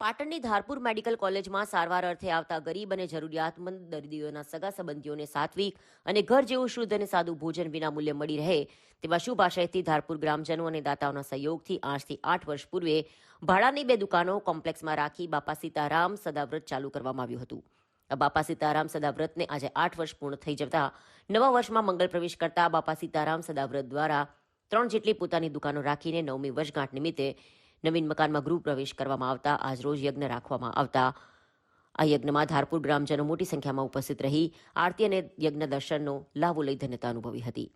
પાટણની ધારપુર મેડિકલ કોલેજમાં સારવાર અર્થે આવતા ગરીબ અને જરૂરિયાતમંદ દર્દીઓના સગા સંબંધીઓને સાત્વિક અને ઘર જેવું શુદ્ધ અને સાદું ભોજન વિનામૂલ્યે મળી રહે તેવા શુભ આશયથી ધારપુર ગ્રામજનો અને દાતાઓના સહયોગથી આજથી 8 વર્ષ પૂર્વે ભાડાની 2 દુકાનો કોમ્પ્લેક્સમાં રાખી બાપા સીતારામ સદાવ્રત ચાલુ કરવામાં આવ્યું હતું. આ બાપા સીતારામ સદાવ્રતને આજે 8 વર્ષ પૂર્ણ થઈ જતા નવા વર્ષમાં મંગળ પ્રવેશ કરતા બાપા સીતારામ સદાવ્રત દ્વારા 3 જેટલી પોતાની દુકાનો રાખીને 9મી વર્ષગાંઠ નિમિત્તે નવીન મકાનમાં ગૃહ પ્રવેશ કરવામાં આવતા આજ રોજ યજ્ઞ રાખવામાં આવતા આ યજ્ઞમાં ધારપુર ગ્રામજનો મોટી સંખ્યામાં ઉપસ્થિત રહી આરતી અને યજ્ઞ દર્શનનો લાભો લઈ ધન્યતા અનુભવી હતી.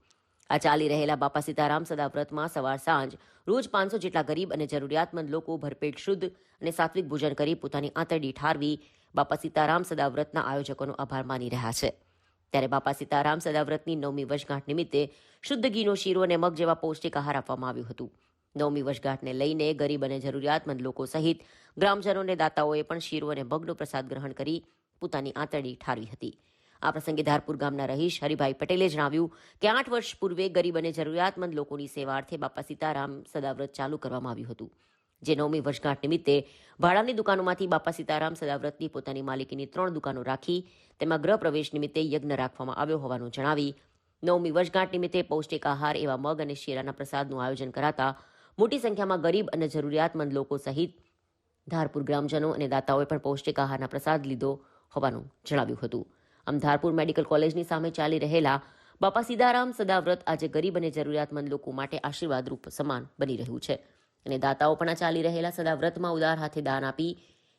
આ ચાલી રહેલા બાપા સીતારામ સદાવ્રતમાં સવાર સાંજ રોજ 500 જેટલા ગરીબ અને જરૂરિયાતમંદ લોકો ભરપેટ શુદ્ધ અને સાત્વિક ભોજન કરી પોતાની આંતરડી ઠારવી બાપા સીતારામ સદાવ્રતના આયોજકોનો આભાર માની રહ્યા છે. ત્યારે બાપા સીતારામ સદાવ્રતની 9મી વર્ષગાંઠ નિમિત્તે શુદ્ધ ઘીનો શીરો અને મગ જેવા પૌષ્ટિક આહાર આપવામાં આવ્યું હતું. 9મી વર્ષગાંઠને લઈને ગરીબ અને જરૂરિયાતમંદ લોકો સહિત ગ્રામજનો અને દાતાઓએ પણ શીરો અને મગનો પ્રસાદ ગ્રહણ કરી પોતાની આંતરડી ઠારવી હતી. આ પ્રસંગે ધારપુર ગામના રહીશ હરિભાઈ પટેલે જણાવ્યું કે 8 વર્ષ પૂર્વે ગરીબ અને જરૂરિયાતમંદ લોકોની સેવાર્થે બાપા સીતારામ સદાવ્રત ચાલુ કરવામાં આવ્યું હતું. જે 9મી વર્ષગાંઠ નિમિત્તે ભાડાની દુકાનોમાંથી બાપા સીતારામ સદાવ્રતની પોતાની માલિકીની 3 દુકાનો રાખી તેમાં ગૃહ પ્રવેશ નિમિત્તે યજ્ઞ રાખવામાં આવ્યો હોવાનું જણાવી 9મી વર્ષગાંઠ નિમિત્તે પૌષ્ટિક આહાર એવા મગ અને શીરાના પ્રસાદનું આયોજન કરાતા મોટી સંખ્યામાં ગરીબ અને જરૂરિયાતમંદ લોકો સહિત ધારપુર ગ્રામજનો અને દાતાઓએ પણ પૌષ્ટિક આહારના પ્રસાદ લીધો હોવાનું જણાવ્યું હતું. આમ ધારપુર મેડિકલ કોલેજની સામે ચાલી રહેલા બાપા સીતારામ સદાવ્રત આજે ગરીબ અને જરૂરિયાતમંદ લોકો માટે આશીર્વાદરૂપ સમાન બની રહ્યું છે અને દાતાઓ પણ આ ચાલી રહેલા સદાવ્રતમાં ઉદાર હાથે દાન આપી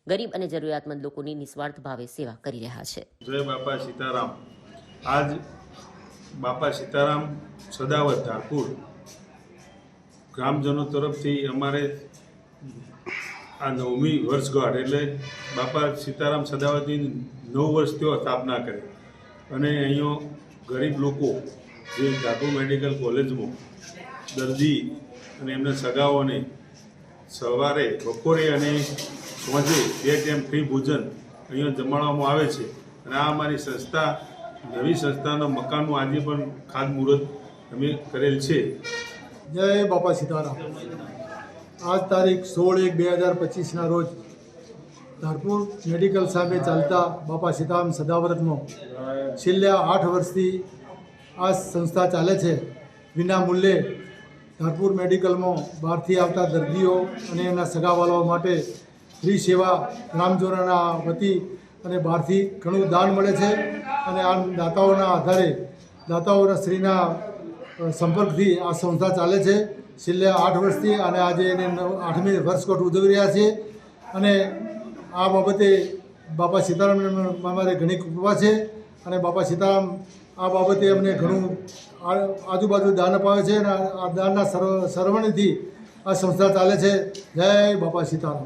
ગરીબ અને જરૂરિયાતમંદ લોકોની નિસ્વાર્થ ભાવે સેવા કરી રહ્યા છે. જય બાપા સીતારામ. આજ બાપા સીતારામ સદાવ્રત ધારપુર ગ્રામજનો તરફથી અમારે આ 9મી વર્ષગાંઠ એટલે બાપા સીતારામ સદાવ્રતની 9 વર્ષ તેઓ સ્થાપના કરી અને અહીંયા ગરીબ લોકો જે ધારપુર મેડિકલ કોલેજમાં દર્દી અને એમના સગાઓને સવારે બપોરે અને સાંજે 2 ટાઈમ ફ્રી ભોજન અહીંયા જમાડવામાં આવે છે. અને આ અમારી સંસ્થા નવી સંસ્થાના મકાનનું આજે પણ ખાતમુહૂર્ત અમે કરેલ છે. જય બાપા સીતારામ. આજ તારીખ 16/1/2025ના રોજ ધારપુર મેડિકલ સામે ચાલતા બાપા સીતારામ સદાવ્રતમાં છેલ્લા 8 વર્ષથી આ સંસ્થા ચાલે છે. વિના મૂલ્યે ધારપુર મેડિકલમાં બહારથી આવતા દર્દીઓ અને એના સગાવાલાઓ માટે ફ્રી સેવા ગ્રામજનોના વતી અને બહારથી ઘણું દાન મળે છે. અને આ દાતાઓના આધારે દાતાઓના શ્રીના સંપર્કથી આ સંસ્થા ચાલે છે છેલ્લા 8 વર્ષથી અને આજે એને 8મી વર્ષગાંઠ ઉજવી રહ્યા છે. અને આ બાબતે બાપા સીતારામ અમારે ઘણી કૃપા છે અને બાપા સીતારામ આ બાબતે અમને ઘણું આજુબાજુ દાન અપાવે છે અને આ દાનના સરવણીથી આ સંસ્થા ચાલે છે. જય બાપા સીતારામ.